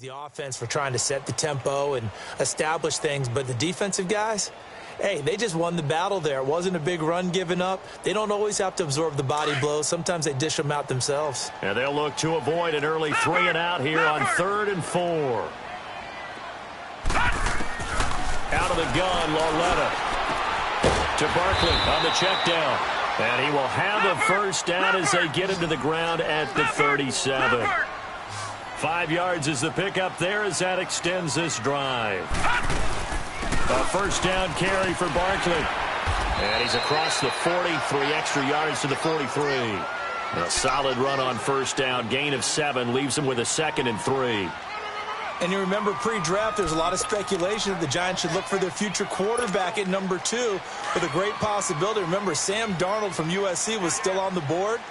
The offense for trying to set the tempo and establish things, but the defensive guys, hey, they just won the battle there. It wasn't a big run given up. They don't always have to absorb the body blows. Sometimes they dish them out themselves. And they'll look to avoid an early 3 and out here on 3rd and 4. Out of the gun, Lauletta to Barkley on the check down. And he will have a first down as they get him to the ground at the 37. 5 yards is the pickup there as that extends this drive. A first down carry for Barkley. And he's across the 40, 3 extra yards to the 43. A solid run on first down, gain of 7, leaves him with a 2nd and 3. And you remember pre-draft, there's a lot of speculation that the Giants should look for their future quarterback at number 2 with a great possibility. Remember, Sam Darnold from USC was still on the board,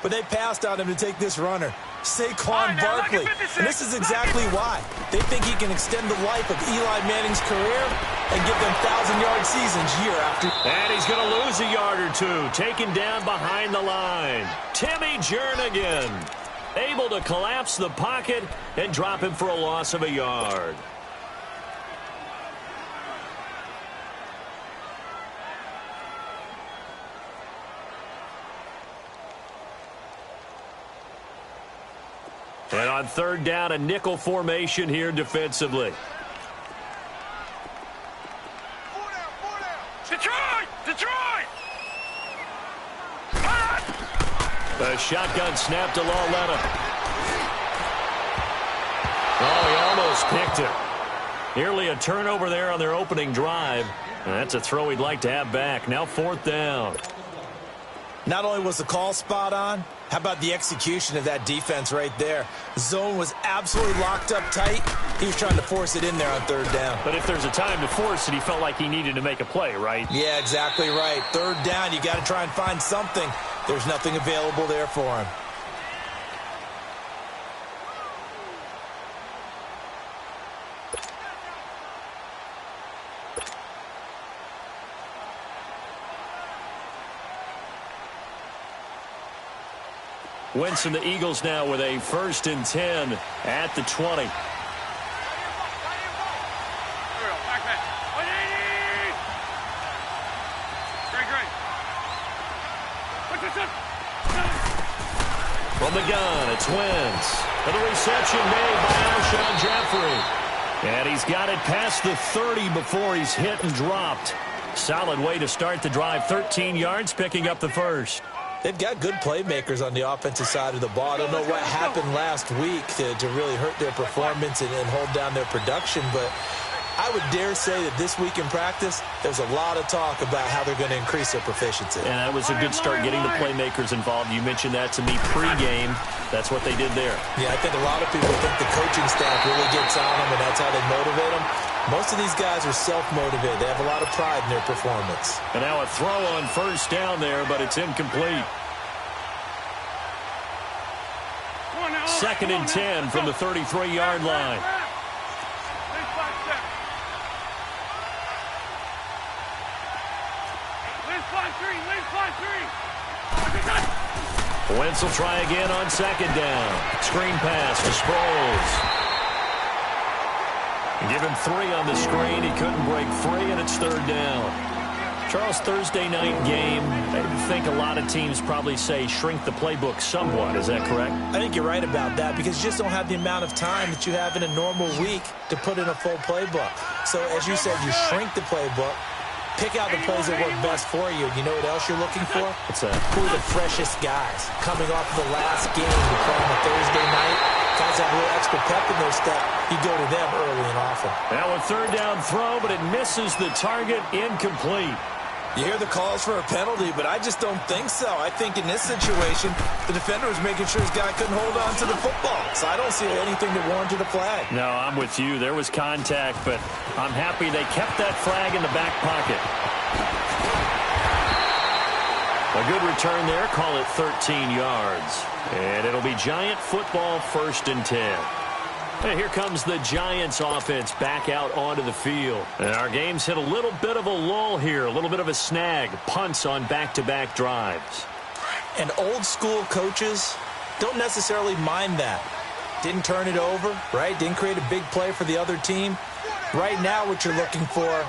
but they passed on him to take this runner, Saquon Barkley. And this is exactly why. They think he can extend the life of Eli Manning's career and give them 1,000-yard seasons year after. And he's going to lose a yard or 2, taken down behind the line. Timmy Jernigan able to collapse the pocket and drop him for a loss of a yard. And on 3rd down, a nickel formation here defensively. Detroit! A shotgun snap to Lauletta. Oh, he almost picked it. Nearly a turnover there on their opening drive. And that's a throw he'd like to have back. Now 4th down. Not only was the call spot on, how about the execution of that defense right there? The zone was absolutely locked up tight. He was trying to force it in there on 3rd down. But if there's a time to force it, he felt like he needed to make a play, right? Yeah, exactly right. 3rd down, you got to try and find something. There's nothing available there for him. Winston, the Eagles now with a 1st and 10 at the 20. From the gun, it's Wentz. And the reception made by Alshon Jeffrey. And he's got it past the 30 before he's hit and dropped. Solid way to start the drive. 13 yards, picking up the first. They've got good playmakers on the offensive side of the ball. I don't know what happened last week to really hurt their performance and hold down their production, but I would dare say that this week in practice, there's a lot of talk about how they're going to increase their proficiency. And that was a good start getting the playmakers involved. You mentioned that to me pregame. That's what they did there. Yeah, I think a lot of people think the coaching staff really gets on them, and that's how they motivate them. Most of these guys are self-motivated. They have a lot of pride in their performance. And now a throw on 1st down there, but it's incomplete. 2nd and 10 from the 33-yard line. Wentz will try again on 2nd down. Screen pass to Sproles. Give him 3 on the screen. He couldn't break free, and it's 3rd down. Charles, Thursday night game, I think a lot of teams probably say shrink the playbook somewhat. Is that correct? I think you're right about that because you just don't have the amount of time that you have in a normal week to put in a full playbook. So, as you said, you shrink the playbook, pick out the plays that work best for you. You know what else you're looking for? What's that? Who are the freshest guys coming off the last game to play on a Thursday night? Guys have a little extra pep in their step. You go to them early and often. Now a 3rd down throw, but it misses the target, incomplete. You hear the calls for a penalty, but I just don't think so. I think in this situation, the defender was making sure his guy couldn't hold on to the football. So I don't see anything that warranted a flag. No, I'm with you. There was contact, but I'm happy they kept that flag in the back pocket. A good return there. Call it 13 yards. And it'll be Giant football, 1st and 10. And here comes the Giants offense back out onto the field. And our game's hit a little bit of a lull here, a little bit of a snag. Punts on back-to-back drives. And old school coaches don't necessarily mind that. Didn't turn it over, right? Didn't create a big play for the other team. Right now what you're looking for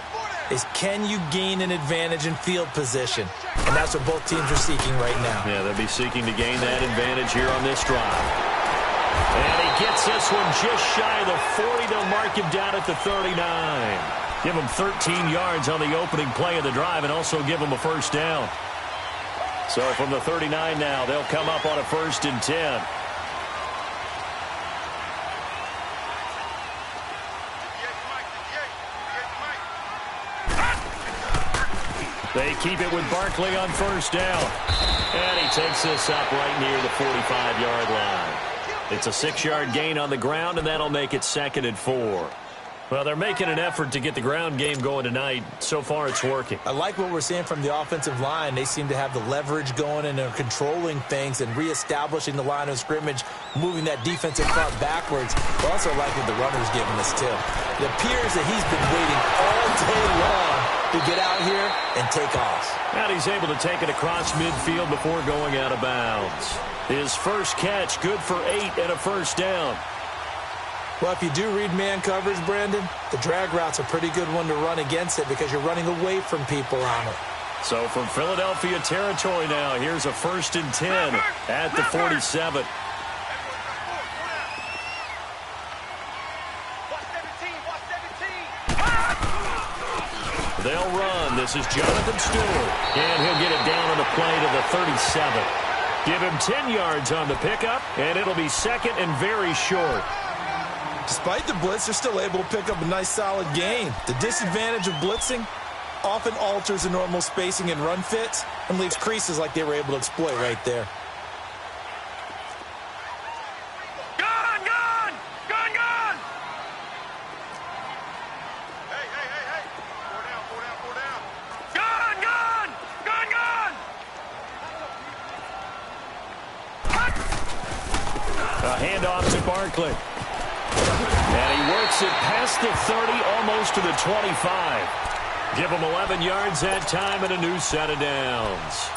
is, can you gain an advantage in field position? And that's what both teams are seeking right now. Yeah, they'll be seeking to gain that advantage here on this drive. And he gets this one just shy of the 40. They'll mark him down at the 39. Give him 13 yards on the opening play of the drive and also give him a first down. So from the 39 now, they'll come up on a 1st and 10. They keep it with Barkley on 1st down. And he takes this up right near the 45-yard line. It's a 6-yard gain on the ground, and that'll make it 2nd and 4. Well, they're making an effort to get the ground game going tonight. So far, it's working. I like what we're seeing from the offensive line. They seem to have the leverage going, and they're controlling things and reestablishing the line of scrimmage, moving that defensive front backwards. I also like what the runner's giving us, too. It appears that he's been waiting all day long to get out here and take off. And he's able to take it across midfield before going out of bounds. His first catch, good for 8 and a first down. Well, if you do read man coverage, Brandon, the drag route's a pretty good one to run against it because you're running away from people on it. So from Philadelphia territory now, here's a 1st and 10 at the 47. They'll run. This is Jonathan Stewart. And he'll get it down on the play to the 37. Give him 10 yards on the pickup, and it'll be 2nd and very short. Despite the blitz, they're still able to pick up a nice, solid gain. The disadvantage of blitzing often alters the normal spacing and run fits and leaves creases like they were able to exploit right there. Gun! Gun! Gun! Gun! Hey, hey, hey, hey! Four down. Gun! Gun! Gun! Gun! A handoff to Barkley. And he works it past the 30, almost to the 25. Give him 11 yards that time and a new set of downs.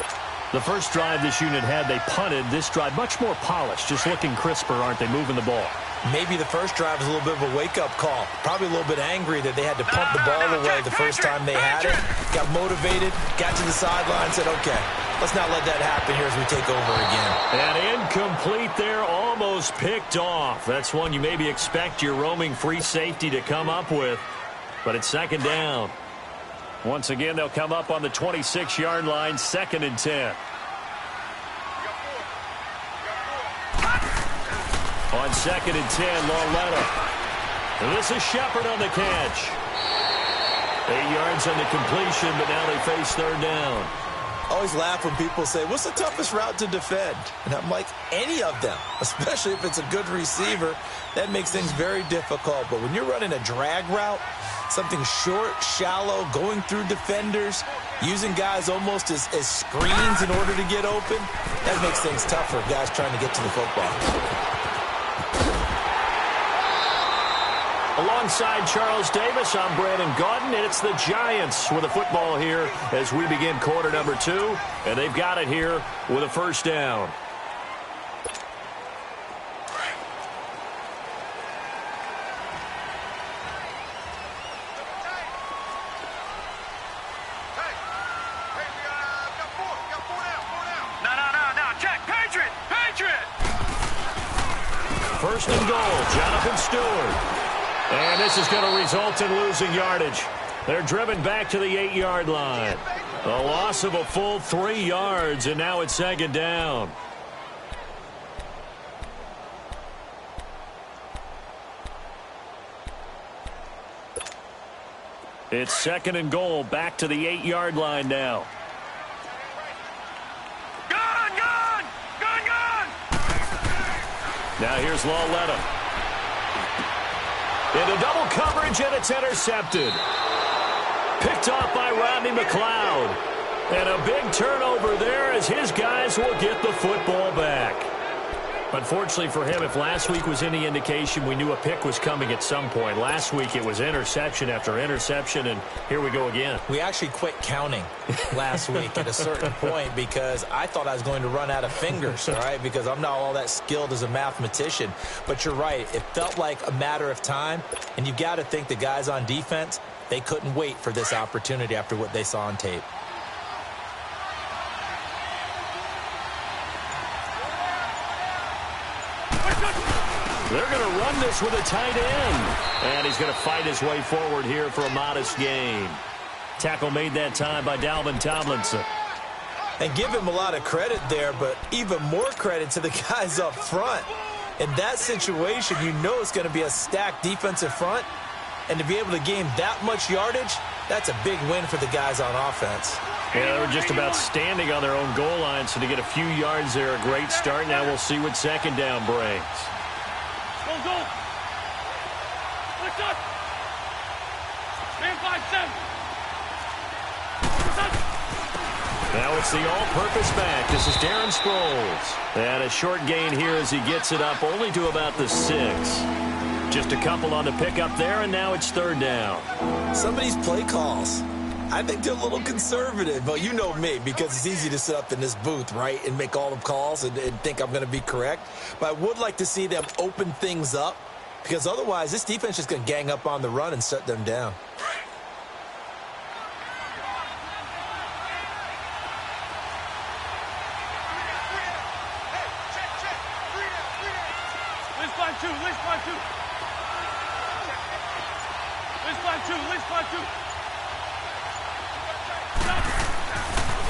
The first drive this unit had, they punted. This drive, much more polished, just looking crisper, aren't they, moving the ball? Maybe the first drive was a little bit of a wake-up call. Probably a little bit angry that they had to punt the ball away the first time they had it. Got motivated, got to the sideline, said, okay, let's not let that happen here as we take over again. And incomplete there, almost picked off. That's one you maybe expect your roaming free safety to come up with. But it's 2nd down. Once again, they'll come up on the 26-yard line, 2nd and 10. On 2nd and 10, Lauletta. This is Shepard on the catch. 8 yards on the completion, but now they face 3rd down. I always laugh when people say, what's the toughest route to defend? And I'm like, any of them, especially if it's a good receiver. That makes things very difficult. But when you're running a drag route, something short, shallow, going through defenders, using guys almost as screens in order to get open, that makes things tough for guys trying to get to the football. Alongside Charles Davis, I'm Brandon Gaudin, and it's the Giants with a football here as we begin quarter number 2, and they've got it here with a first down. First and goal, Jonathan Stewart. And this is going to result in losing yardage. They're driven back to the 8-yard line. A loss of a full 3 yards, and now it's 2nd down. It's 2nd and goal, back to the 8-yard line now. Gun! Gun! Gun! Gun! Now here's Lauletta. Into double coverage, and it's intercepted. Picked off by Rodney McLeod. And a big turnover there as his guys will get the football back. Unfortunately for him, if last week was any indication, we knew a pick was coming at some point. Last week it was interception after interception, and here we go again. We actually quit counting last week at a certain point because I thought I was going to run out of fingers, all right, because I'm not all that skilled as a mathematician. But you're right. It felt like a matter of time, and you've got to think the guys on defense, they couldn't wait for this opportunity after what they saw on tape. They're going to run this with a tight end. And he's going to fight his way forward here for a modest gain. Tackle made that time by Dalvin Tomlinson. And give him a lot of credit there, but even more credit to the guys up front. In that situation, you know it's going to be a stacked defensive front. And to be able to gain that much yardage, that's a big win for the guys on offense. Yeah, they were just about standing on their own goal line, so to get a few yards there, a great start. Now we'll see what second down brings. Go. Let's up. Man 5-7. Now it's the all-purpose back. This is Darren Sproles. And a short gain here as he gets it up only to about the 6. Just a couple on the pickup there, and now it's third down. Some of these play calls, I think they're a little conservative. But you know me, because it's easy to sit up in this booth, right, and make all the calls and think I'm going to be correct. But I would like to see them open things up, because otherwise this defense is going to gang up on the run and shut them down.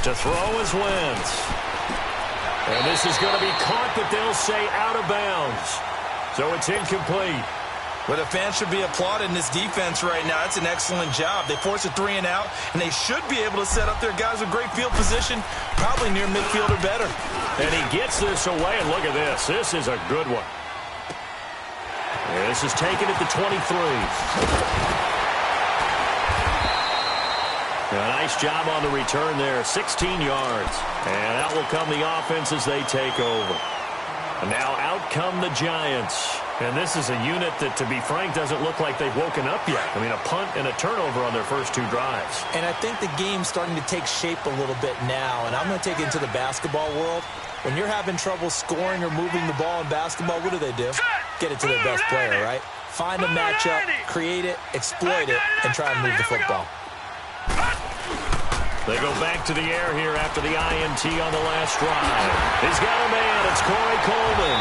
To throw is Wentz. And this is going to be caught, but they'll say out of bounds. So it's incomplete. Well, the fans should be applauding this defense right now. It's an excellent job. They force a 3 and out, and they should be able to set up their guys with great field position, probably near midfield or better. And he gets this away, and look at this. This is a good one. This is taken at the 23. A nice job on the return there, 16 yards. And out will come the offense as they take over. And now out come the Giants. And this is a unit that, to be frank, doesn't look like they've woken up yet. I mean, a punt and a turnover on their first 2 drives. And I think the game's starting to take shape a little bit now. And I'm going to take it into the basketball world. When you're having trouble scoring or moving the ball in basketball, what do? Get it to their best player, right? Find a matchup, create it, exploit it, and try and move the football. They go back to the air here after the INT on the last drive. He's got a man. It's Corey Coleman.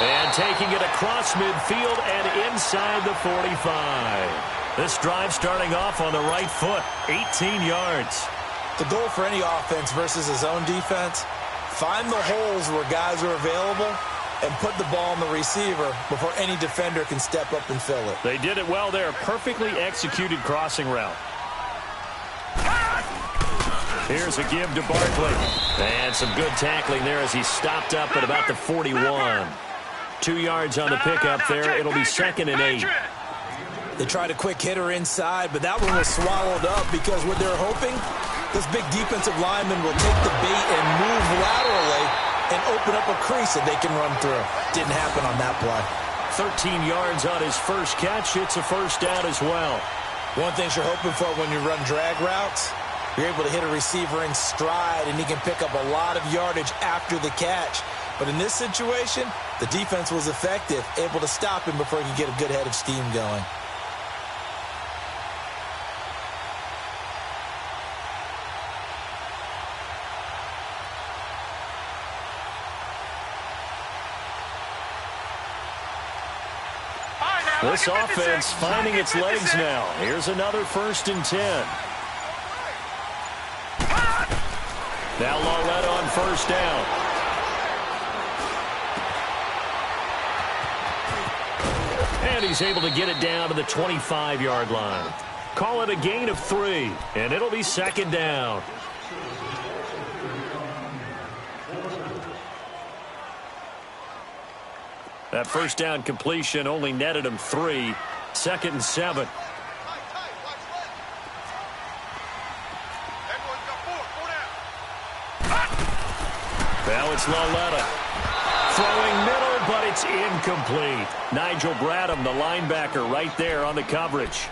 And taking it across midfield and inside the 45. This drive starting off on the right foot, 18 yards. The goal for any offense versus his own defense, find the holes where guys are available and put the ball on the receiver before any defender can step up and fill it. They did it well there. Perfectly executed crossing route. Here's a give to Barkley. And some good tackling there as he stopped up at about the 41. 2 yards on the pickup there. It'll be 2nd and 8. They tried a quick hitter inside, but that one was swallowed up because what they're hoping, this big defensive lineman will take the bait and move laterally and open up a crease that they can run through. Didn't happen on that play. 13 yards on his first catch. It's a first down as well. One thing you're hoping for when you run drag routes, you're able to hit a receiver in stride, and he can pick up a lot of yardage after the catch. But in this situation, the defense was effective, able to stop him before he could get a good head of steam going. This offense finding its legs now. Here's another 1st and 10. Now Lauletta on first down. And he's able to get it down to the 25-yard line. Call it a gain of 3, and it'll be 2nd down. That first down completion only netted him 3. 2nd and 7. Now it's Lauletta. Throwing middle, Incomplete. Nigel Bradham, the linebacker, right there on the coverage.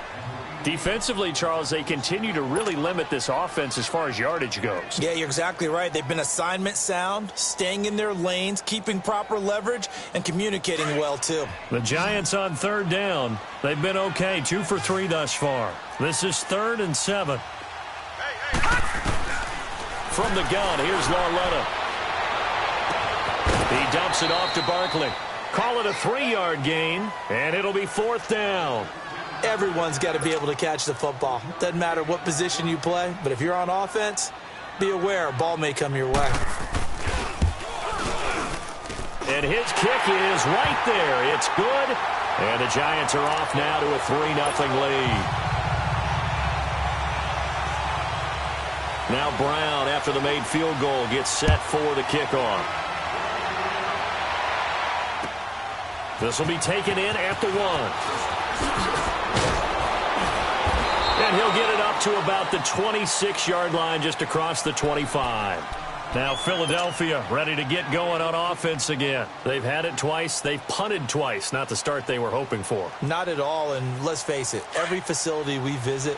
Defensively, Charles, they continue to really limit this offense as far as yardage goes. Yeah, you're exactly right. They've been assignment sound, staying in their lanes, keeping proper leverage, and communicating well, too. The Giants on third down. They've been okay, 2 for 3 thus far. This is 3rd and 7. From the gun, here's Lauletta. He dumps it off to Barkley. Call it a 3-yard gain, and it'll be 4th down. Everyone's got to be able to catch the football. Doesn't matter what position you play, but if you're on offense, be aware a ball may come your way. And his kick is right there. It's good. And the Giants are off now to a 3-0 lead. Now Brown, after the made field goal, gets set for the kickoff. This will be taken in at the 1. And he'll get it up to about the 26-yard line, just across the 25. Now Philadelphia ready to get going on offense again. They've had it twice. They've punted twice. Not the start they were hoping for. Not at all, and let's face it, every facility we visit,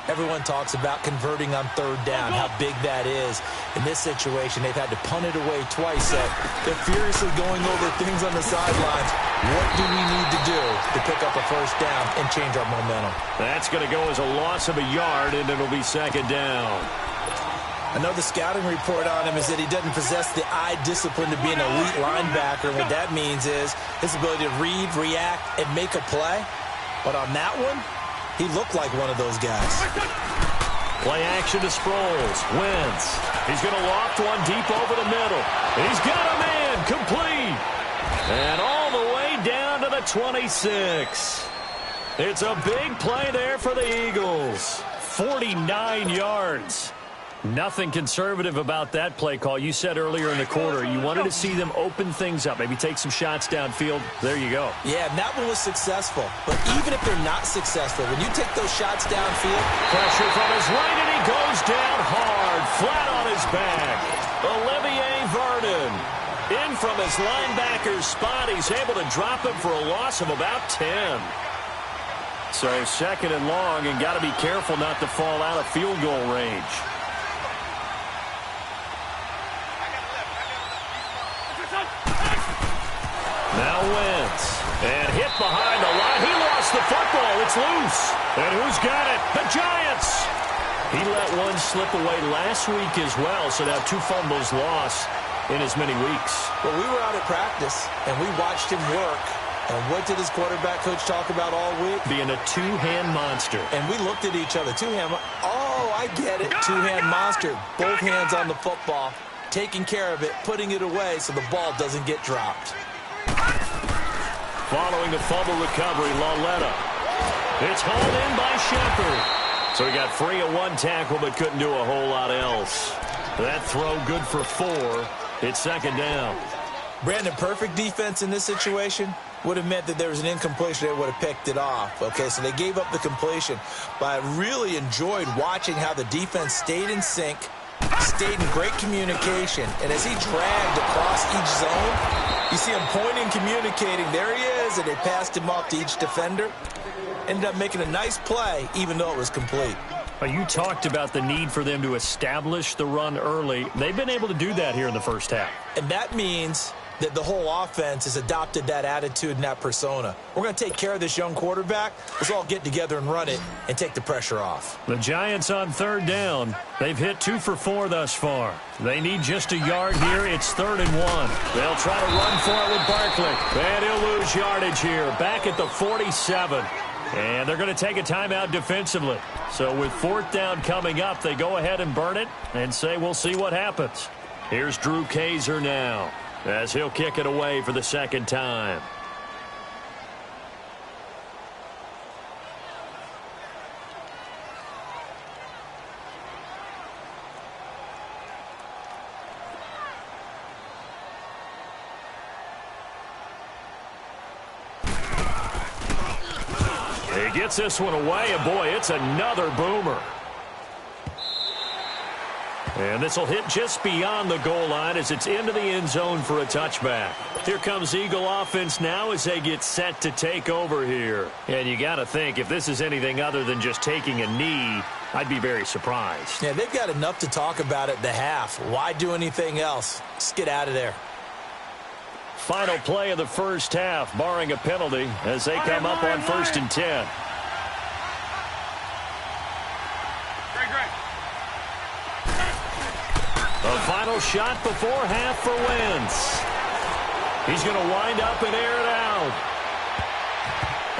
everyone talks about converting on third down, how big that is. In this situation, they've had to punt it away twice. So they're furiously going over things on the sidelines. What do we need to do to pick up a first down and change our momentum? That's going to go as a loss of a yard, and it'll be 2nd down. I know the scouting report on him is that he doesn't possess the eye discipline to be an elite linebacker. What that means is his ability to read, react, and make a play. But on that one, he looked like one of those guys. Play action to Sproles. Wentz. He's going to loft one deep over the middle. He's got a man. Complete. And all the way down to the 26. It's a big play there for the Eagles. 49 yards. Nothing conservative about that play call. You said earlier in the quarter you wanted to see them open things up, maybe take some shots downfield. There you go. Yeah, and that one was successful. But even if they're not successful, when you take those shots downfield, pressure from his right, and he goes down hard, flat on his back. Olivier Vernon in from his linebacker's spot. He's able to drop him for a loss of about 10. So 2nd and long, and got to be careful not to fall out of field goal range. Now Wentz. And hit behind the line. He lost the football. It's loose. And who's got it? The Giants. He let one slip away last week as well, so now 2 fumbles lost in as many weeks. Well, we were out at practice, and we watched him work. And what did his quarterback coach talk about all week? Being a 2-hand monster. And we looked at each other. 2-hand. Oh, I get it. 2-hand monster. Both hands on the football, taking care of it, putting it away so the ball doesn't get dropped. Following the fumble recovery, Lauletta. It's hauled in by Shepard. So he got free of 1 tackle but couldn't do a whole lot else. That throw good for 4. It's 2nd down. Brandon, perfect defense in this situation would have meant that there was an incompletion. They would have picked it off. Okay, so they gave up the completion. But I really enjoyed watching how the defense stayed in sync, stayed in great communication. And as he dragged across each zone, you see him pointing, communicating. There he is, and they passed him off to each defender. Ended up making a nice play, even though it was complete. Well, you talked about the need for them to establish the run early. They've been able to do that here in the first half. And that means that the whole offense has adopted that attitude and that persona. We're going to take care of this young quarterback. Let's all get together and run it and take the pressure off. The Giants on 3rd down. They've hit 2 for 4 thus far. They need just a yard here. It's 3rd and 1. They'll try to run for it with Barkley. And he'll lose yardage here. Back at the 47. And they're going to take a timeout defensively. So with 4th down coming up, they go ahead and burn it and say we'll see what happens. Here's Drew Kaiser now, as he'll kick it away for the 2nd time. He gets this one away, and boy, it's another boomer. And this will hit just beyond the goal line as it's into the end zone for a touchback. Here comes Eagle offense now as they get set to take over here. And you got to think, if this is anything other than just taking a knee, I'd be very surprised. Yeah, they've got enough to talk about at the half. Why do anything else? Just get out of there. Final play of the first half, barring a penalty, as they come up on 1st and 10. The final shot before half for Wentz. He's going to wind up and air it out.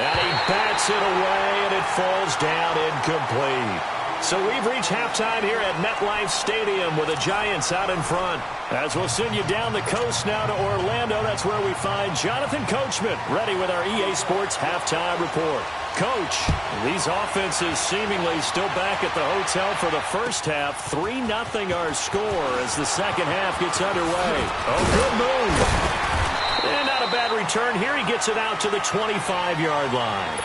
And he bats it away, and it falls down incomplete. So we've reached halftime here at MetLife Stadium with the Giants out in front. As we'll send you down the coast now to Orlando, that's where we find Jonathan Coachman ready with our EA Sports Halftime Report. Coach, these offenses seemingly still back at the hotel for the first half. 3-0 our score as the second half gets underway. Oh, good move. And not a bad return here. He gets it out to the 25-yard line.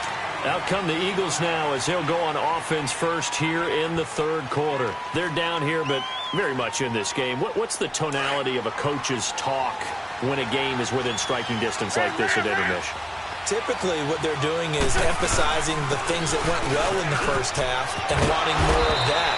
Out come the Eagles now as they'll go on offense first here in the third quarter. They're down here, but very much in this game. What's the tonality of a coach's talk when a game is within striking distance like this at intermission? Typically, what they're doing is emphasizing the things that went well in the first half and wanting more of that.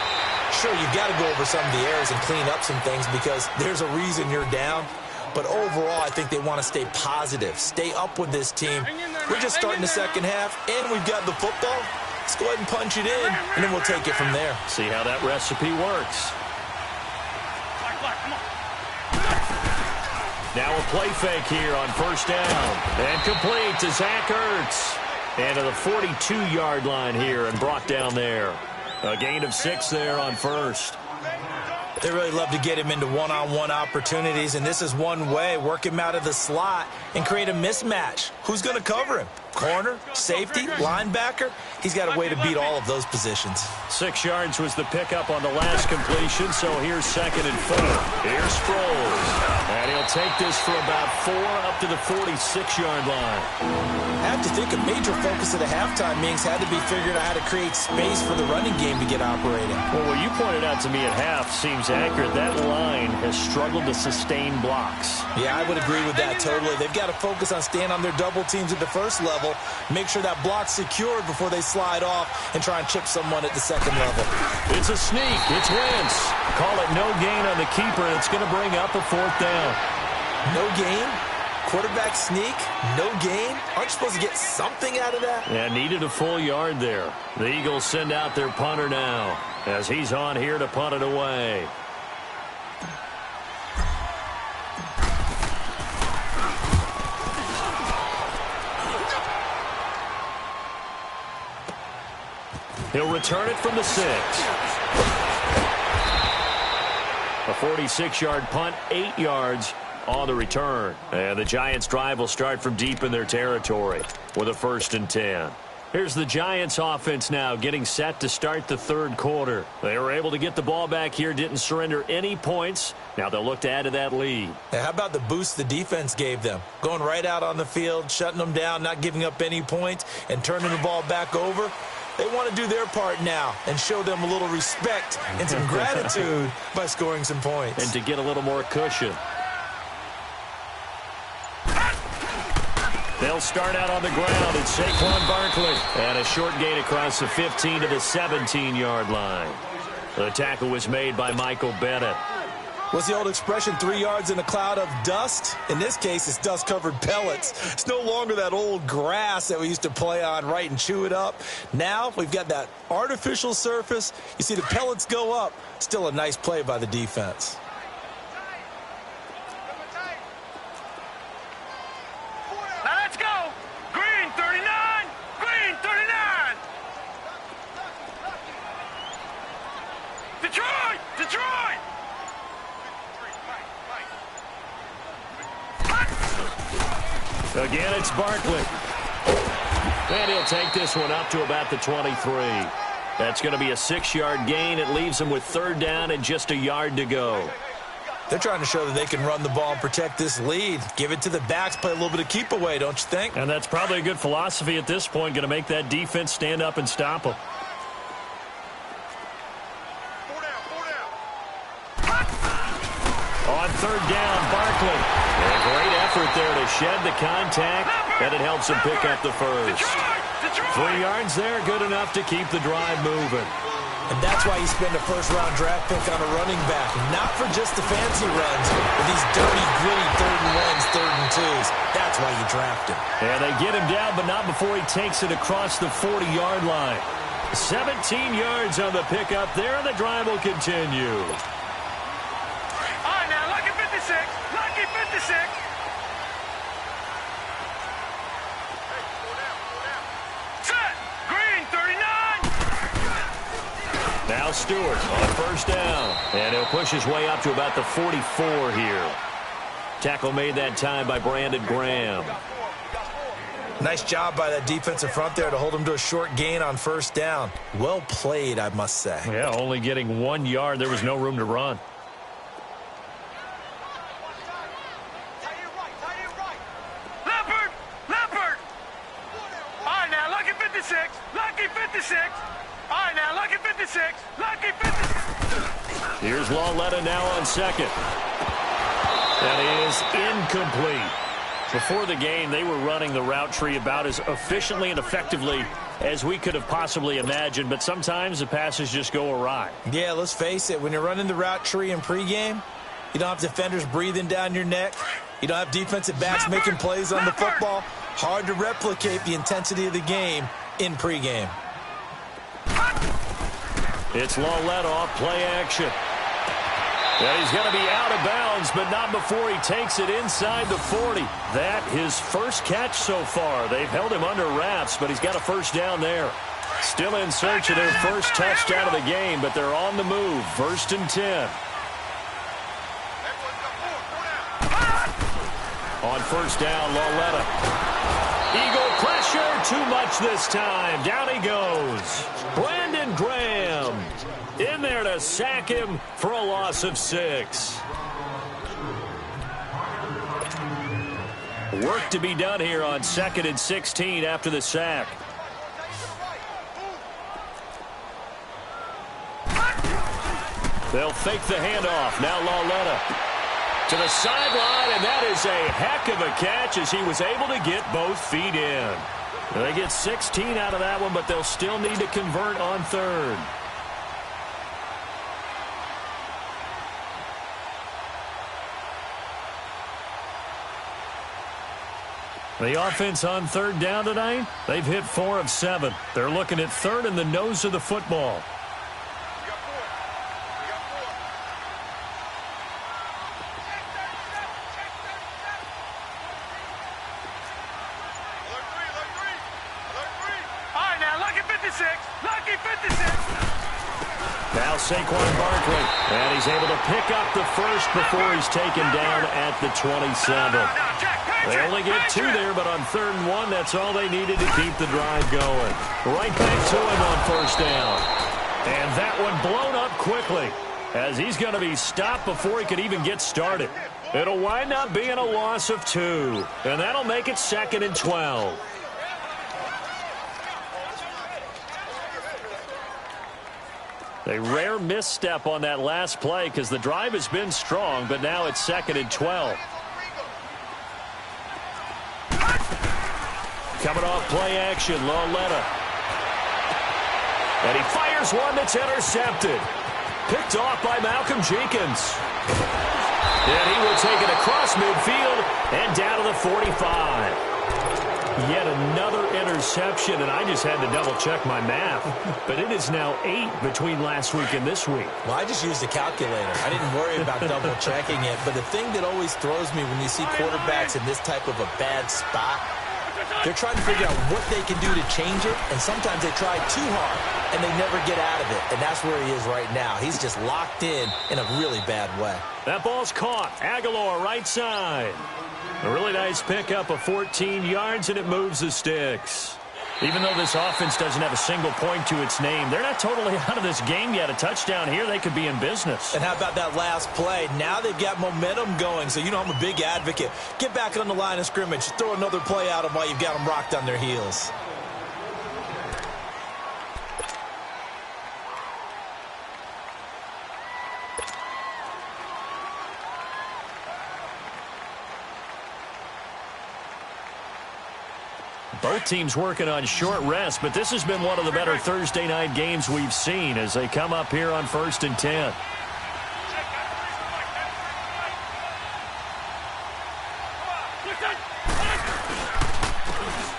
Sure, you've got to go over some of the errors and clean up some things because there's a reason you're down. But overall, I think they want to stay positive, stay up with this team. We're just starting the second half, and we've got the football. Let's go ahead and punch it in, and then we'll take it from there. See how that recipe works. Now a play fake here on first down. And complete to Zach Ertz. And to the 42-yard line here and brought down there. A gain of 6 there on first. They really love to get him into one-on-one opportunities, and this is one way. Work him out of the slot and create a mismatch. Who's going to cover him? Corner, safety, linebacker? He's got a way to beat all of those positions. 6 yards was the pickup on the last completion, so here's 2nd and 4. Here's Sproles. And he'll take this for about 4 up to the 46-yard line. I have to think a major focus of the halftime meetings had to be figuring out how to create space for the running game to get operating. Well, what you pointed out to me at half seems accurate. That line has struggled to sustain blocks. Yeah, I would agree with that totally. They've got to focus on staying on their double teams at the first level, make sure that block's secured before they slide off and try and chip someone at the second level. It's a sneak. It's Wentz. Call it no gain on the keeper, and it's going to bring up a 4th down. No gain? Quarterback sneak? No gain? Aren't you supposed to get something out of that? Yeah, needed a full yard there. The Eagles send out their punter now as he's on here to punt it away. He'll return it from the 6. A 46-yard punt, 8 yards on the return. And the Giants' drive will start from deep in their territory with a 1st and 10. Here's the Giants' offense now getting set to start the third quarter. They were able to get the ball back here, didn't surrender any points. Now they'll look to add to that lead. How about the boost the defense gave them? Going right out on the field, shutting them down, not giving up any points, and turning the ball back over. They want to do their part now and show them a little respect and some gratitude by scoring some points. And to get a little more cushion. They'll start out on the ground. It's Saquon Barkley. And a short gain across the 15 to the 17-yard line. The tackle was made by Michael Bennett. What's the old expression, 3 yards in a cloud of dust? In this case, it's dust-covered pellets. It's no longer that old grass that we used to play on, right, and chew it up. Now we've got that artificial surface. You see the pellets go up. Still a nice play by the defense. Now let's go. Green 39. Green 39. Detroit. Detroit. Again, it's Barkley. And he'll take this one up to about the 23. That's going to be a 6-yard gain. It leaves them with 3rd down and just a yard to go. They're trying to show that they can run the ball and protect this lead. Give it to the backs, play a little bit of keep away, don't you think? And that's probably a good philosophy at this point, going to make that defense stand up and stop them. 4 down, 4 down. On third down, Barkley. A great effort there to shed the contact, and it helps him pick up the first. 3 yards there, good enough to keep the drive moving. And that's why you spend a first-round draft pick on a running back. Not for just the fancy runs, but these dirty, gritty third and ones, third and twos. That's why you draft him. And they get him down, but not before he takes it across the 40-yard line. 17 yards on the pickup there, and the drive will continue. All right, now, lucky 56. Lucky 56. Set. Green, 39. Now Stewart on first down. And he'll push his way up to about the 44 here. Tackle made that time by Brandon Graham. Nice job by that defensive front there to hold him to a short gain on first down. Well played, I must say. Yeah, only getting 1 yard. There was no room to run. Leopard. Leopard. All right, now, lucky 56. Lucky 56. All right, now, lucky 56. Lucky 56. Here's Lawletta now on second. That is incomplete. Before the game, they were running the route tree about as efficiently and effectively as we could have possibly imagined, but sometimes the passes just go awry. Yeah, let's face it. When you're running the route tree in pregame, you don't have defenders breathing down your neck. You don't have defensive backs making plays on the football. Hard to replicate the intensity of the game in pregame. It's Lawletta off play action. And he's going to be out of bounds, but not before he takes it inside the 40. That his first catch so far. They've held him under wraps, but he's got a first down there. Still in search of their first touchdown of the game, but they're on the move. First and 10. On first down, Lawletta. Eagle pressure, too much this time. Down he goes. Brandon Graham in there to sack him for a loss of 6. Work to be done here on 2nd and 16 after the sack. They'll fake the handoff. Now Lawletta to the sideline, and that is a heck of a catch as he was able to get both feet in. They get 16 out of that one, but they'll still need to convert on third. The offense on third down tonight, they've hit 4 of 7. They're looking at third in the nose of the football. Now Saquon Barkley, and he's able to pick up the first before he's taken down at the 27. They only get 2 there, but on 3rd and 1, that's all they needed to keep the drive going. Right back to him on first down. And that one blown up quickly as he's going to be stopped before he could even get started. It'll wind up being a loss of 2, and that'll make it 2nd and 12. A rare misstep on that last play because the drive has been strong, but now it's 2nd and 12. Coming off play action, Lawletta. And he fires one that's intercepted. Picked off by Malcolm Jenkins. And he will take it across midfield and down to the 45. Yet another interception, and I just had to double-check my math. But it is now 8 between last week and this week. Well, I just used a calculator. I didn't worry about double-checking it. But the thing that always throws me when you see quarterbacks in this type of a bad spot, they're trying to figure out what they can do to change it, and sometimes they try too hard, and they never get out of it. And that's where he is right now. He's just locked in a really bad way. That ball's caught. Aguilar, right side. A really nice pickup of 14 yards, and it moves the sticks. Even though this offense doesn't have a single point to its name, they're not totally out of this game yet. A touchdown here, they could be in business. And how about that last play? Now they've got momentum going, so you know I'm a big advocate. Get back on the line of scrimmage. Throw another play at them while you've got them rocked on their heels. Both teams working on short rest, but this has been one of the better Thursday night games we've seen as they come up here on 1st and 10.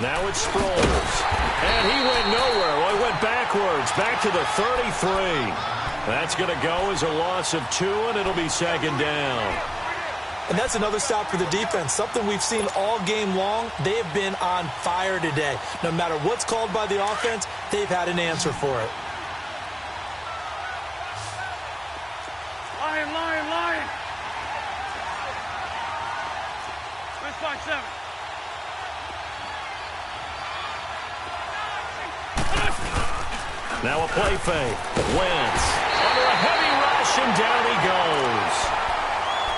Now it's Sproles. And he went nowhere. Well, he went backwards, back to the 33. That's going to go as a loss of 2, and it'll be 2nd down. And that's another stop for the defense, something we've seen all game long. They have been on fire today. No matter what's called by the offense, they've had an answer for it. Lion, lion, lion. Let's fight 7. Now a play fake. Wentz under a heavy rush, and down he goes.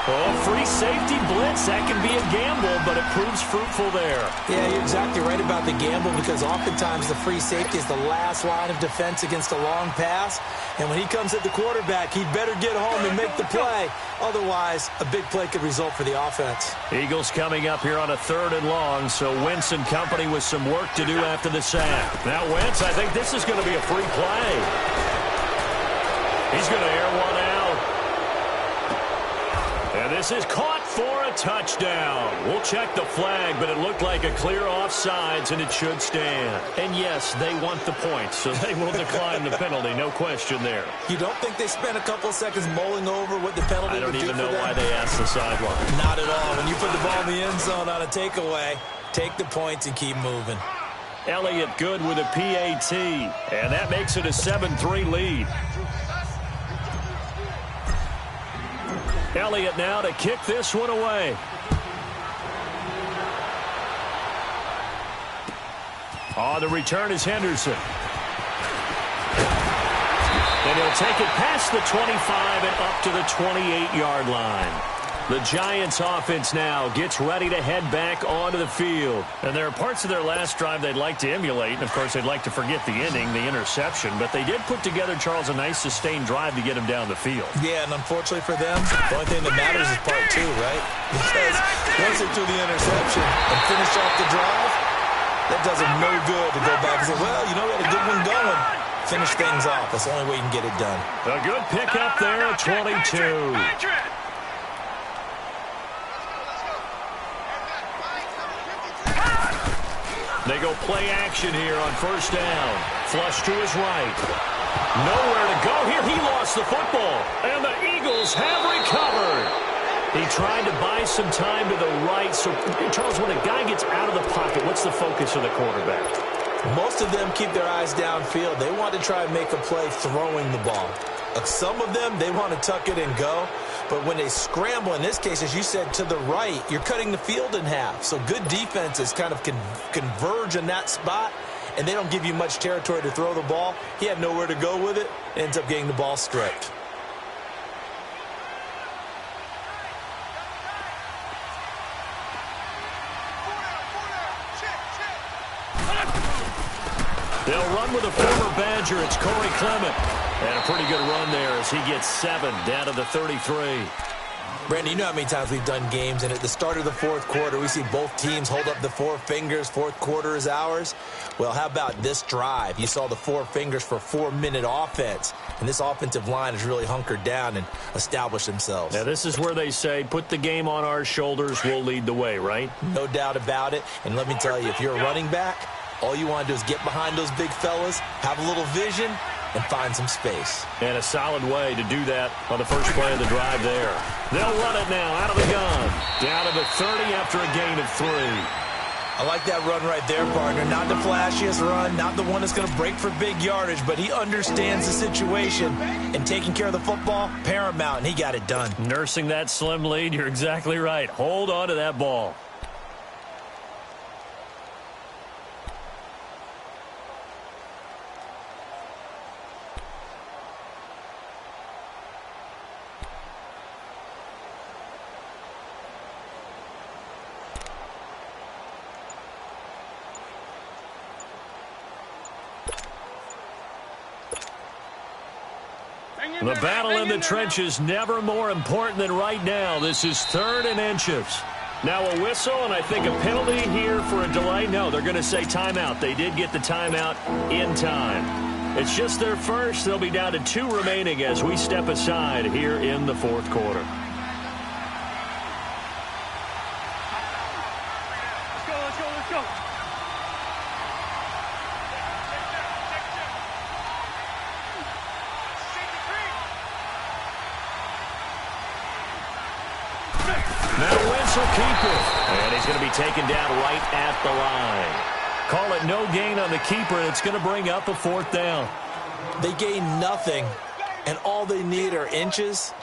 Oh, free safety blitz, that can be a gamble, but it proves fruitful there. Yeah, you're exactly right about the gamble because oftentimes the free safety is the last line of defense against a long pass. And when he comes at the quarterback, he'd better get home and make the play. Otherwise, a big play could result for the offense. Eagles coming up here on a 3rd and long, so Wentz and company with some work to do after the sack. Now Wentz, I think this is going to be a free play. He's going to air one out. And this is caught for a touchdown. We'll check the flag, but it looked like a clear offsides, and it should stand. And yes, they want the points, so they will decline the penalty, no question there. You don't think they spent a couple of seconds mulling over what the penalty would do for them? I don't even know why they asked the sideline. Not at all. When you put the ball in the end zone on a takeaway, take the points and keep moving. Elliott good with a PAT, and that makes it a 7-3 lead. Elliott now to kick this one away. Oh, the return is Henderson. And he'll take it past the 25 and up to the 28-yard line. The Giants offense now gets ready to head back onto the field. And there are parts of their last drive they'd like to emulate. And, of course, they'd like to forget the ending, the interception. But they did put together, Charles, a nice sustained drive to get him down the field. Yeah, and unfortunately for them, the only thing that matters is part 2, right? Because once they do the interception and finish off the drive, that does them no good to go back and say, well, you know, we had a good one going. Finish things off. That's the only way you can get it done. A good pickup there at 22. They go play action here on 1st down. Flush to his right. Nowhere to go here. He lost the football. And the Eagles have recovered. He tried to buy some time to the right. So, Charles, when a guy gets out of the pocket, what's the focus of the quarterback? Most of them keep their eyes downfield. They want to try and make a play throwing the ball. Some of them, they want to tuck it and go. But when they scramble, in this case, as you said, to the right, you're cutting the field in half. So good defenses kind of converge in that spot, and they don't give you much territory to throw the ball. He had nowhere to go with it, ends up getting the ball stripped. They'll run with a former Badger. It's Corey Clement. And a pretty good run there as he gets 7 down to the 33. Brandon, you know how many times we've done games, and at the start of the 4th quarter, we see both teams hold up the 4 fingers. 4th quarter is ours. Well, how about this drive? You saw the 4 fingers for 4-minute offense, and this offensive line has really hunkered down and established themselves. Now, this is where they say, put the game on our shoulders, we'll lead the way, right? No doubt about it. And let me tell you, if you're a running back, all you want to do is get behind those big fellas, have a little vision, and find some space. And a solid way to do that on the first play of the drive there. They'll run it now out of the gun. Down to the 30 after a gain of 3. I like that run right there, partner. Not the flashiest run, not the one that's going to break for big yardage, but he understands the situation, and taking care of the football, paramount, and he got it done. Nursing that slim lead, you're exactly right. Hold on to that ball. The battle in the trenches never more important than right now. This is 3rd and inches. Now a whistle, and I think a penalty here for a delay. No, they're going to say timeout. They did get the timeout in time. It's just their first. They'll be down to 2 remaining as we step aside here in the fourth quarter. Let's go. Now Wentz will keep it. And he's going to be taken down right at the line. Call it no gain on the keeper, and it's going to bring up a 4th down. They gain nothing, and all they need are inches.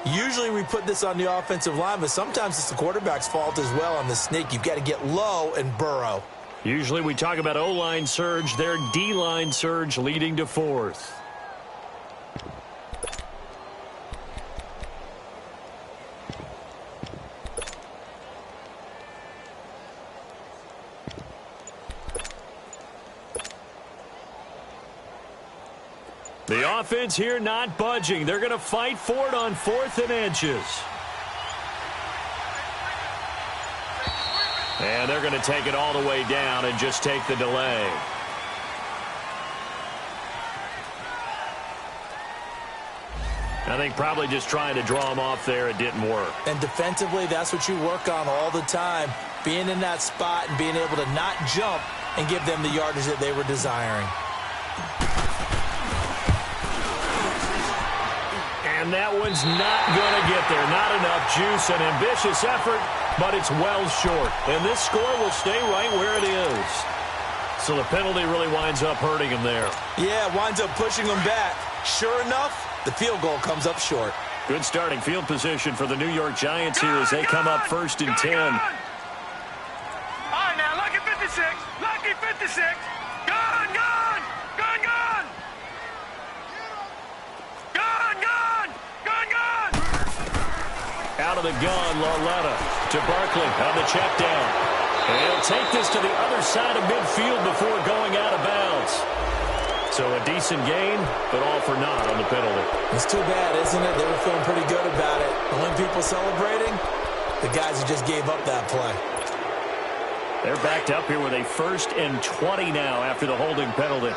Usually we put this on the offensive line, but sometimes it's the quarterback's fault as well on the sneak. You've got to get low and burrow. Usually we talk about O-line surge. Their D-line surge leading to 4th. The offense here not budging. They're going to fight for it on 4th and inches. And they're going to take it all the way down and just take the delay. I think probably just trying to draw them off there, it didn't work. And defensively, that's what you work on all the time. Being in that spot and being able to not jump and give them the yardage that they were desiring. And that one's not going to get there. Not enough juice. An ambitious effort, but it's well short. And this score will stay right where it is. So the penalty really winds up hurting him there. Yeah, winds up pushing him back. Sure enough, the field goal comes up short. Good starting field position for the New York Giants here as they come up 1st and 10. All right, now, lucky 56. Lucky 56. Gone. Out of the gun, Lauletta to Barkley on the check down. And he'll take this to the other side of midfield before going out of bounds. So a decent gain, but all for naught on the penalty. It's too bad, isn't it? They were feeling pretty good about it. The only people celebrating, the guys who just gave up that play. They're backed up here with a 1st and 20 now after the holding penalty.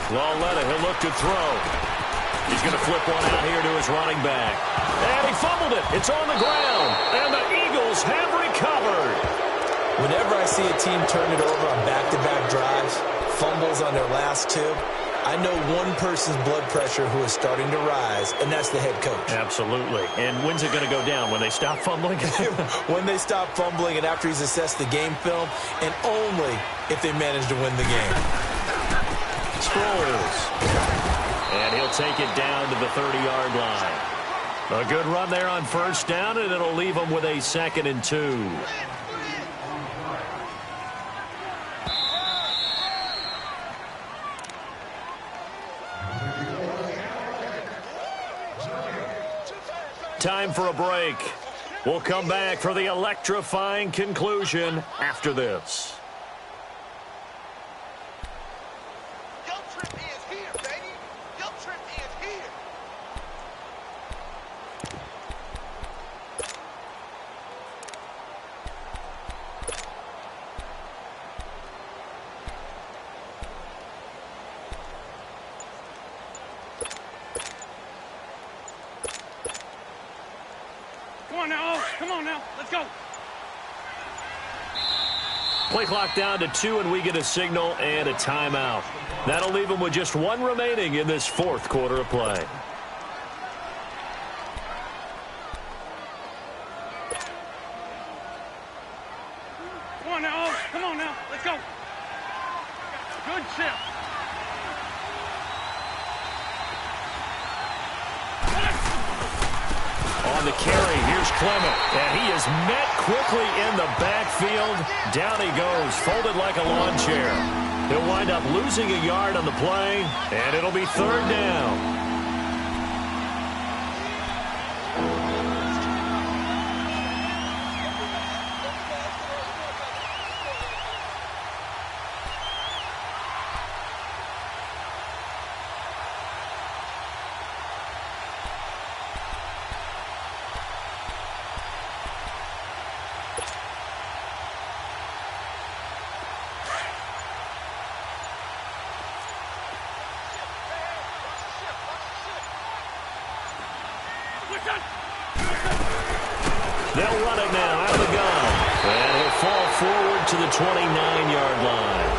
Lauletta, he'll look to throw. He's going to flip one out here to his running back. And he fumbled it. It's on the ground. And the Eagles have recovered. Whenever I see a team turn it over on back-to-back drives, fumbles on their last 2, I know one person's blood pressure who is starting to rise, and that's the head coach. Absolutely. And when's it going to go down? When they stop fumbling? When they stop fumbling and after he's assessed the game film, and only if they manage to win the game. Sproles. And he'll take it down to the 30-yard line. A good run there on 1st down, and it'll leave them with a 2nd and 2. Time for a break. We'll come back for the electrifying conclusion after this. Come on now, let's go. Play clock down to 2, and we get a signal and a timeout. That'll leave them with just 1 remaining in this 4th quarter of play. Come on now, let's go. Good shift. On the carry, here's Clement, and he is met quickly in the backfield. Down he goes, folded like a lawn chair. He'll wind up losing a yard on the play, and it'll be 3rd down. They'll run it now out of the gun. And he'll fall forward to the 29-yard line.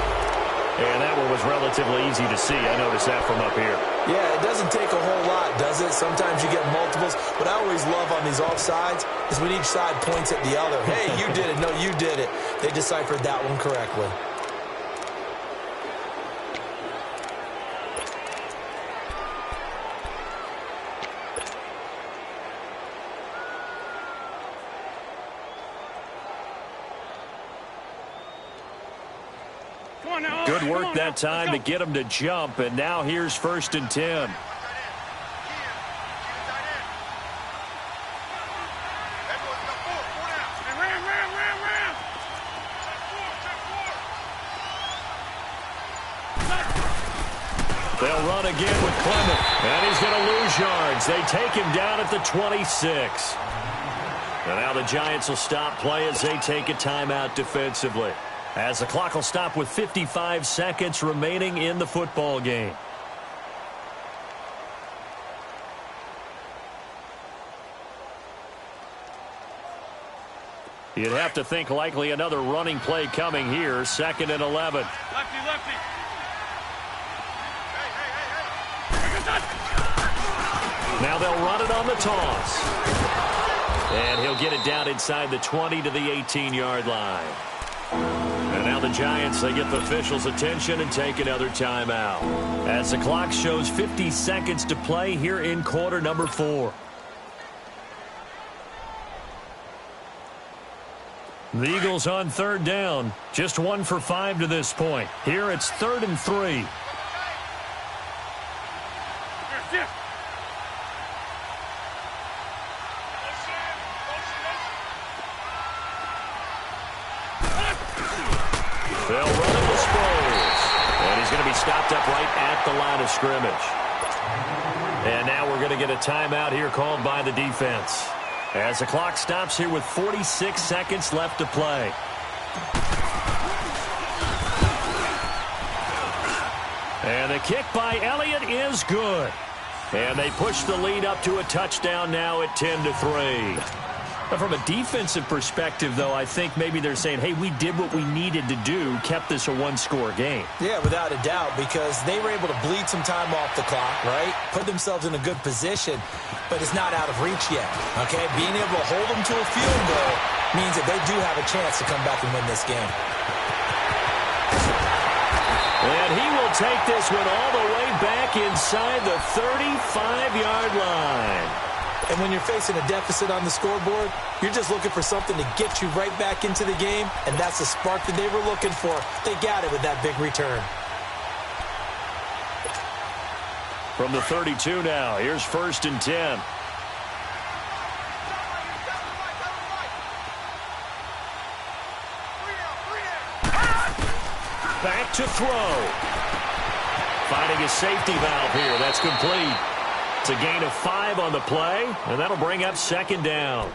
And that one was relatively easy to see. I noticed that from up here. Yeah, it doesn't take a whole lot, does it? Sometimes you get multiples. What I always love on these offsides is when each side points at the other. Hey, you did it. No, you did it. They deciphered that one correctly. Good work that time to get him to jump, and now here's 1st and 10. They'll run again with Clement, and he's going to lose yards. They take him down at the 26. And now the Giants will stop play as they take a timeout defensively, as the clock will stop with 55 seconds remaining in the football game. You'd have to think likely another running play coming here, 2nd and 11. Lefty, lefty. Now they'll run it on the toss. And he'll get it down inside the 20 to the 18-yard line. And now the Giants, they get the officials' attention and take another timeout, as the clock shows 50 seconds to play here in quarter number 4. The Eagles on 3rd down, just 1 for 5 to this point. Here it's 3rd and 3. They'll run it with Sproles. And he's going to be stopped up right at the line of scrimmage. And now we're going to get a timeout here called by the defense, as the clock stops here with 46 seconds left to play. And the kick by Elliott is good. And they push the lead up to a touchdown now at 10-3. From a defensive perspective, though, I think maybe they're saying, hey, we did what we needed to do, kept this a one-score game. Yeah, without a doubt, because they were able to bleed some time off the clock, right? Put themselves in a good position, but it's not out of reach yet, okay? Being able to hold them to a field goal means that they do have a chance to come back and win this game. And he will take this one all the way back inside the 35-yard line. And when you're facing a deficit on the scoreboard, you're just looking for something to get you right back into the game, and that's the spark that they were looking for. They got it with that big return. From the 32 now, here's 1st and 10. Back to throw. Finding a safety valve here. That's complete. It's a gain of 5 on the play, and that'll bring up 2nd down.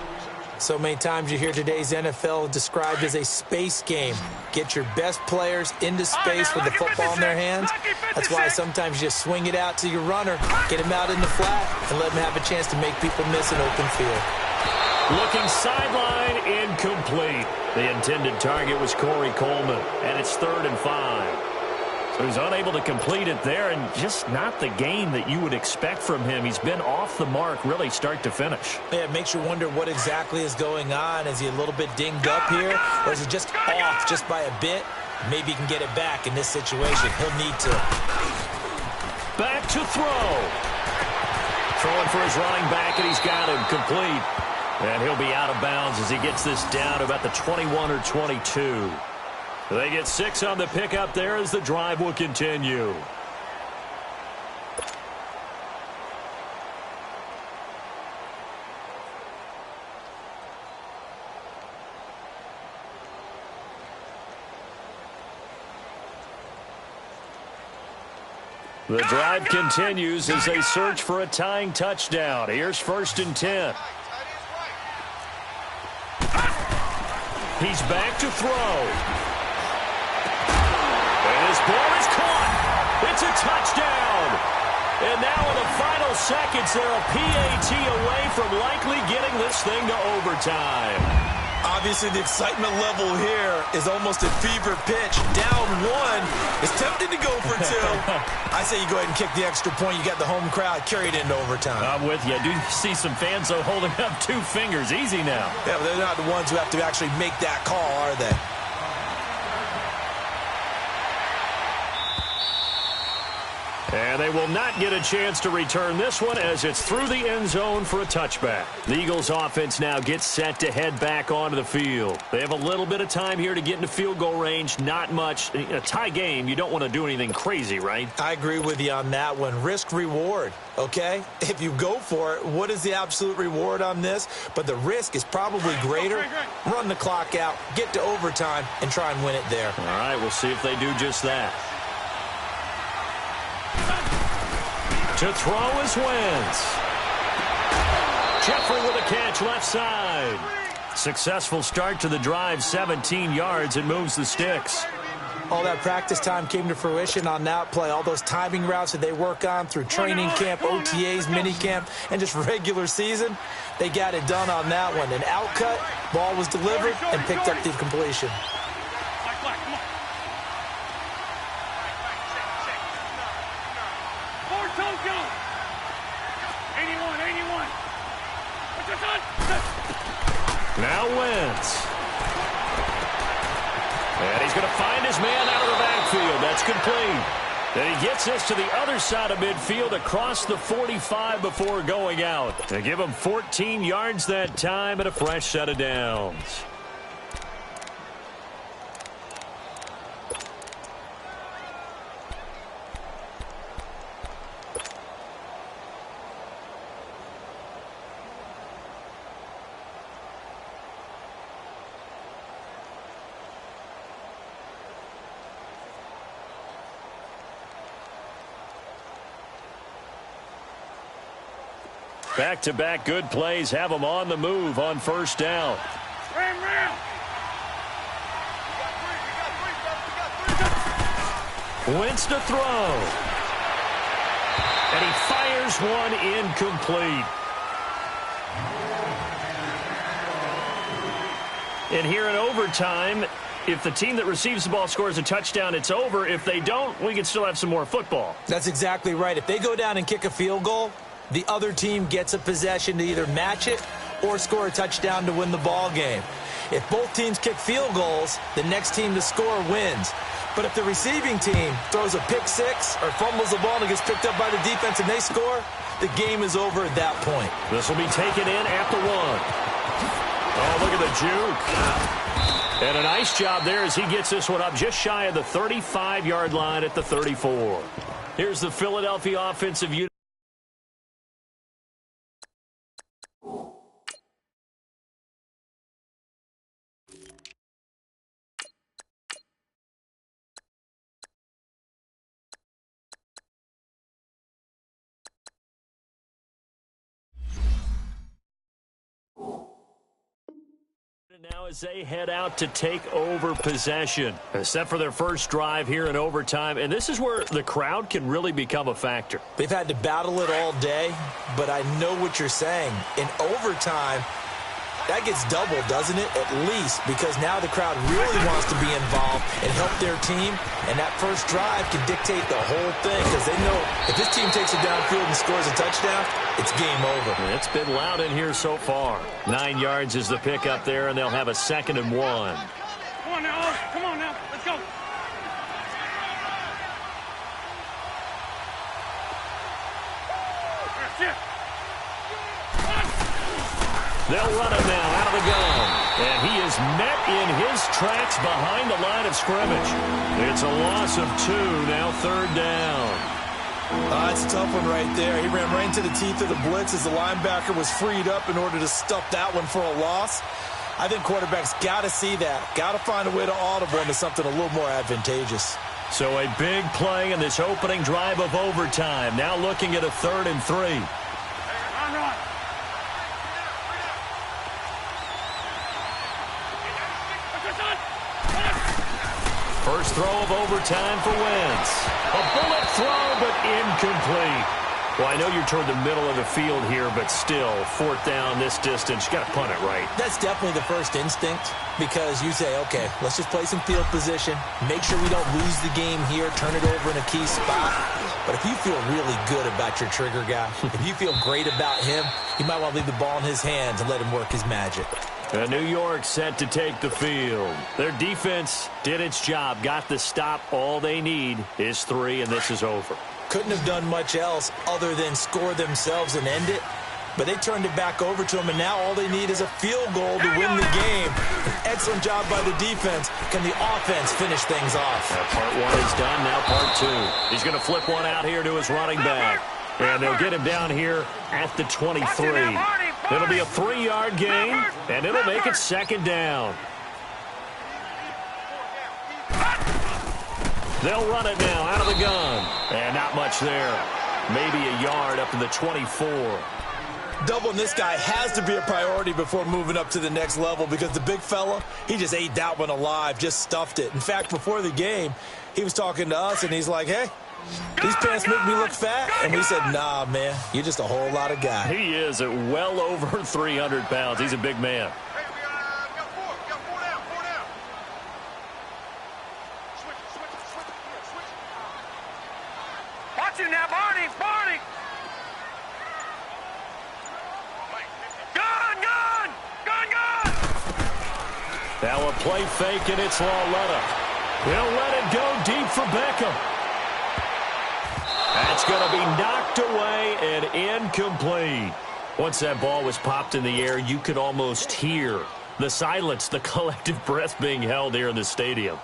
So many times you hear today's NFL described as a space game. Get your best players into space with the football in their hands. That's why sometimes you just swing it out to your runner, get him out in the flat, and let him have a chance to make people miss an open field. Looking sideline, incomplete. The intended target was Corey Coleman, and it's 3rd and 5. So he's unable to complete it there, and just not the game that you would expect from him. He's been off the mark really start to finish. Yeah, it makes you wonder what exactly is going on. Is he a little bit dinged up here, or is he just off just by a bit? Maybe he can get it back in this situation. He'll need to. Back to throw. Throwing for his running back, and he's got him complete. And he'll be out of bounds as he gets this down to about the 21 or 22. They get 6 on the pickup there as the drive will continue. The drive continues as they search for a tying touchdown. Here's 1st and 10. He's back to throw. And his ball is caught. It's a touchdown. And now in the final seconds, they're a PAT away from likely getting this thing to overtime. Obviously, the excitement level here is almost at fever pitch. Down one. It's tempting to go for two. I say you go ahead and kick the extra point. You got the home crowd. Carry it into overtime. I'm with you. I do see some fans, though, holding up 2 fingers. Easy now. Yeah, but they're not the ones who have to actually make that call, are they? And they will not get a chance to return this one as it's through the end zone for a touchback. The Eagles offense now gets set to head back onto the field. They have a little bit of time here to get into field goal range. Not much. A tie game, you don't want to do anything crazy, right? I agree with you on that one. Risk reward, okay? If you go for it, what is the absolute reward on this? But the risk is probably greater. Run the clock out, get to overtime, and try and win it there. All right, we'll see if they do just that. To throw is Wentz. Jeffrey with a catch left side. Successful start to the drive, 17 yards. It moves the sticks. All that practice time came to fruition on that play. All those timing routes that they work on through training camp, OTAs, minicamp, and just regular season, they got it done on that one. An outcut, ball was delivered, and picked up the completion. Now Wentz. And he's going to find his man out of the backfield. That's complete. And he gets us to the other side of midfield across the 45 before going out. They give him 14 yards that time and a fresh set of downs. Back-to-back good plays have them on the move on first down. Wentz to throw. And he fires one incomplete. And here in overtime, if the team that receives the ball scores a touchdown, it's over. If they don't, we can still have some more football. That's exactly right. If they go down and kick a field goal, the other team gets a possession to either match it or score a touchdown to win the ball game. If both teams kick field goals, the next team to score wins. But if the receiving team throws a pick six or fumbles the ball and gets picked up by the defense and they score, the game is over at that point. This will be taken in at the 1. Oh, look at the juke. And a nice job there as he gets this one up just shy of the 35-yard line at the 34. Here's the Philadelphia offensive unit. Now as they head out to take over possession, set for their first drive here in overtime, and this is where the crowd can really become a factor. They've had to battle it all day, but I know what you're saying. In overtime, that gets doubled, doesn't it? At least, because now the crowd really wants to be involved and help their team, and that first drive can dictate the whole thing because they know if this team takes it downfield and scores a touchdown, it's game over. It's been loud in here so far. 9 yards is the pickup there, and they'll have a 2nd and 1. Come on now, come on now, let's go. That's it. They'll run it now out of the gun. And he is met in his tracks behind the line of scrimmage. It's a loss of 2, now 3rd down. It's a tough one right there. He ran right into the teeth of the blitz as the linebacker was freed up in order to stuff that one for a loss. I think quarterbacks got to see that. Got to find a way to audible into something a little more advantageous. So a big play in this opening drive of overtime. Now looking at a 3rd and 3. First throw of overtime for Wentz. A bullet throw, but incomplete. Well, I know you're toward the middle of the field here, but still, 4th down this distance, you got to punt it, right? That's definitely the first instinct because you say, okay, let's just play some field position, make sure we don't lose the game here, turn it over in a key spot. But if you feel really good about your trigger guy, if you feel great about him, you might want to leave the ball in his hands and let him work his magic. And New York set to take the field. Their defense did its job, got the stop. All they need is 3, and this is over. Couldn't have done much else other than score themselves and end it. But they turned it back over to him, and now all they need is a field goal to win the game. An excellent job by the defense. Can the offense finish things off? Part 1 is done, now part 2. He's going to flip one out here to his running back. And they'll get him down here at the 23. It'll be a 3-yard gain, and it'll make it 2nd down. They'll run it now out of the gun. And not much there. Maybe a yard up to the 24. Doubling this guy has to be a priority before moving up to the next level because the big fella, he just ate that one alive, just stuffed it. In fact, before the game, he was talking to us, and he's like, hey, these pants make me look fat. And we said, nah, man, you're just a whole lot of guy. He is at well over 300 pounds. He's a big man. Watch him now, Barney. Gun. Now a play fake, and it's Lauletta. He'll let it go deep for Beckham. That's going to be knocked away and incomplete. Once that ball was popped in the air, you could almost hear the silence, the collective breath being held here in the stadium.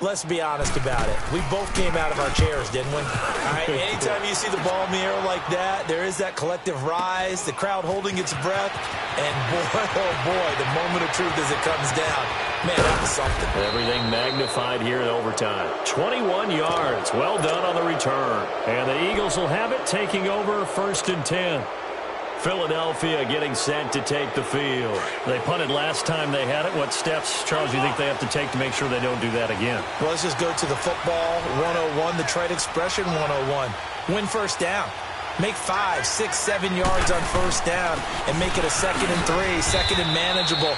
Let's be honest about it. We both came out of our chairs, didn't we? All right, anytime you see the ball in the air like that, there is that collective rise, the crowd holding its breath, and boy, oh boy, the moment of truth as it comes down. Man, that was something. Everything magnified here in overtime. 21 yards. Well done on the return. And the Eagles will have it, taking over 1st and 10. Philadelphia getting set to take the field. They punted last time they had it. What steps, Charles, you think they have to take to make sure they don't do that again? Well, let's just go to the football 101, the trade expression 101. Win 1st down. Make 5, 6, 7 yards on 1st down and make it a 2nd and 3, 2nd and manageable.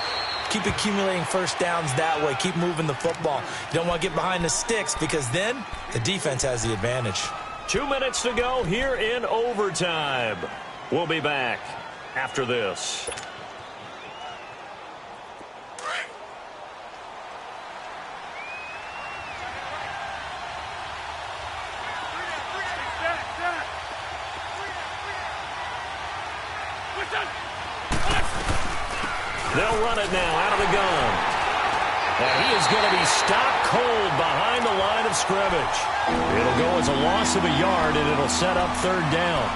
Keep accumulating 1st downs that way. Keep moving the football. You don't want to get behind the sticks because then the defense has the advantage. 2 minutes to go here in overtime. We'll be back after this. They'll run it now out of the gun. And he is going to be stopped cold behind the line of scrimmage. It'll go as a loss of a yard, and it'll set up 3rd down.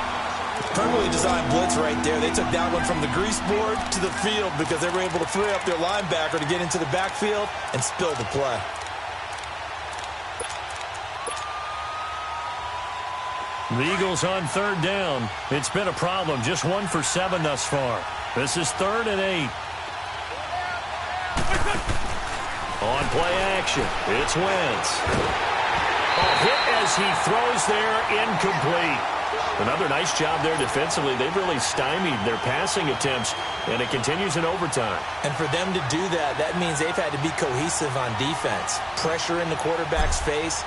Perfectly designed blitz right there. They took that one from the grease board to the field because they were able to free up their linebacker to get into the backfield and spill the play. The Eagles on 3rd down. It's been a problem. Just 1 for 7 thus far. This is 3rd and 8. On play action, it's Wentz. A hit as he throws there, incomplete. Another nice job there defensively. They've really stymied their passing attempts, and it continues in overtime. And for them to do that, that means they've had to be cohesive on defense. Pressure in the quarterback's face,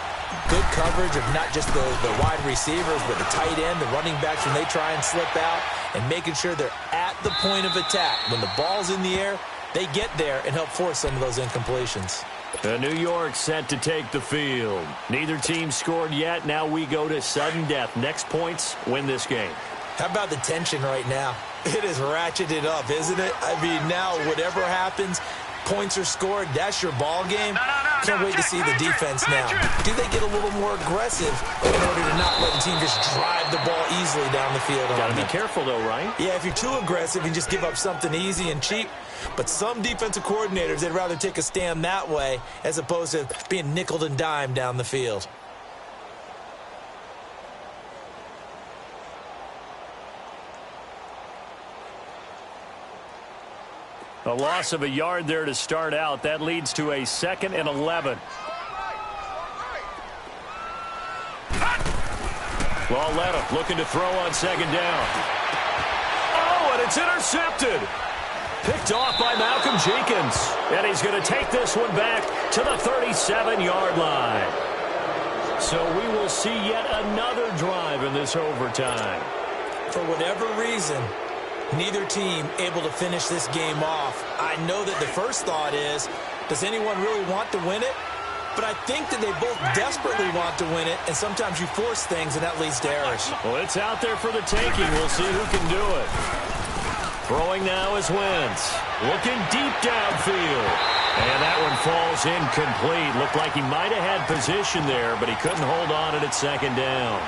good coverage of not just the wide receivers, but the tight end, the running backs when they try and slip out, and making sure they're at the point of attack. When the ball's in the air, they get there and help force some of those incompletions. New York set to take the field. Neither team scored yet. Now we go to sudden death. Next points win this game. How about the tension right now? It is ratcheted up, isn't it? I mean, now whatever happens, points are scored, that's your ball game. Can't wait to see the defense now. Do they get a little more aggressive in order to not let the team just drive the ball easily down the field? Got to be careful, though, right? Yeah, if you're too aggressive and just give up something easy and cheap. But some defensive coordinators, they'd rather take a stand that way as opposed to being nickeled and dimed down the field. A loss of a yard there to start out. That leads to a 2nd and 11. Lauletta looking to throw on second down. Oh, and it's intercepted. Picked off by Malcolm Jenkins. And he's going to take this one back to the 37-yard line. So we will see yet another drive in this overtime. For whatever reason, neither team able to finish this game off. I know that the first thought is, does anyone really want to win it? But I think that they both desperately want to win it, and sometimes you force things, and that leads to errors. Well, it's out there for the taking. We'll see who can do it. Throwing now is Wentz. Looking deep downfield. And that one falls incomplete. Looked like he might have had position there, but he couldn't hold on at second down.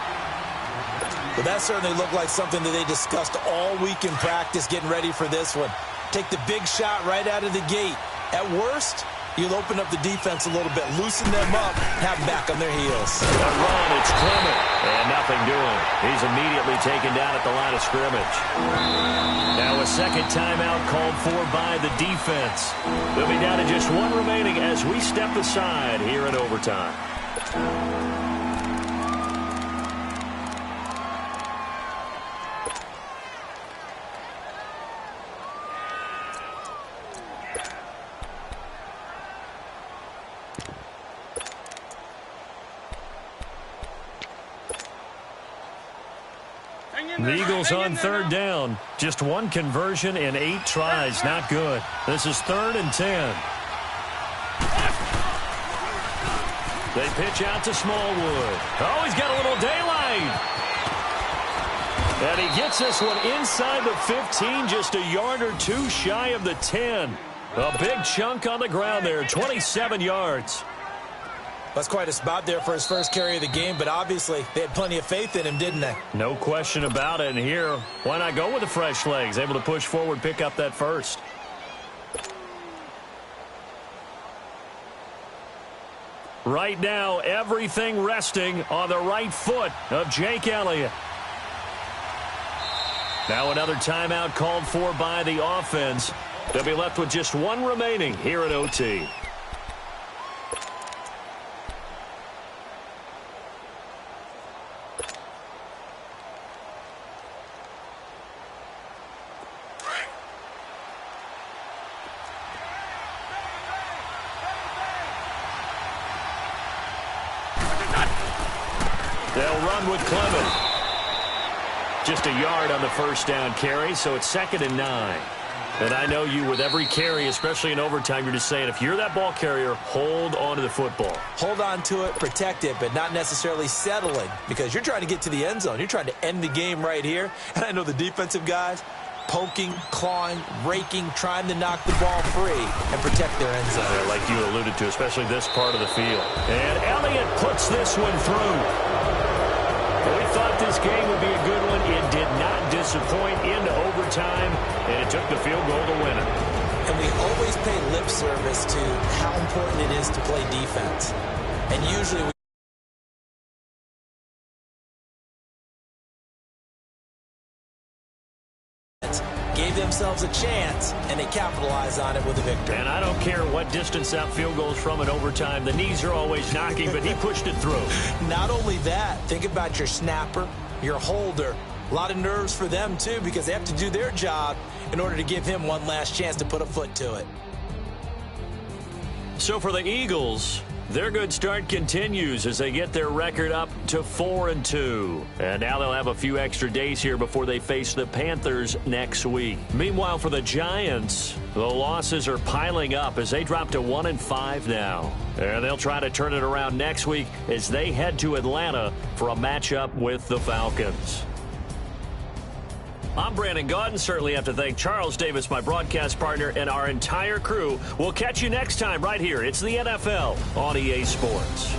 Well, that certainly looked like something that they discussed all week in practice getting ready for this one. Take the big shot right out of the gate. At worst, you'll open up the defense a little bit, loosen them up, have them back on their heels. A run, it's Clement, and nothing doing. He's immediately taken down at the line of scrimmage. Now a second timeout called for by the defense. They'll be down to just one remaining as we step aside here in overtime. The Eagles on third down. Just one conversion in 8 tries. Not good. This is 3rd and 10. They pitch out to Smallwood. Oh, he's got a little daylight. And he gets this one inside the 15, just a yard or two shy of the 10. A big chunk on the ground there, 27 yards. That's quite a spot there for his first carry of the game, but obviously they had plenty of faith in him, didn't they? No question about it. And here, why not go with the fresh legs? Able to push forward, pick up that first. Right now, everything resting on the right foot of Jake Elliott. Now another timeout called for by the offense. They'll be left with just one remaining here at OT. They'll run with Clement. Just a yard on the first down carry, so it's 2nd and 9. And I know you, with every carry, especially in overtime, you're just saying, if you're that ball carrier, hold on to the football. Hold on to it, protect it, but not necessarily settling, because you're trying to get to the end zone. You're trying to end the game right here. And I know the defensive guys, poking, clawing, raking, trying to knock the ball free and protect their end zone. Yeah, like you alluded to, especially this part of the field. And Elliott puts this one through. We thought this game would be a good one. It did not disappoint into overtime, and it took the field goal to win it. And we always pay lip service to how important it is to play defense. And usually we gave themselves a chance, and they capitalized on it with a victory. And I don't care what distance that field goes from in overtime. The knees are always knocking, but he pushed it through. Not only that, think about your snapper, your holder. A lot of nerves for them, too, because they have to do their job in order to give him one last chance to put a foot to it. So for the Eagles, their good start continues as they get their record up to 4-2. And now they'll have a few extra days here before they face the Panthers next week. Meanwhile, for the Giants, the losses are piling up as they drop to 1-5 now. And they'll try to turn it around next week as they head to Atlanta for a matchup with the Falcons. I'm Brandon Gaudin. Certainly have to thank Charles Davis, my broadcast partner, and our entire crew. We'll catch you next time right here. It's the NFL on EA Sports.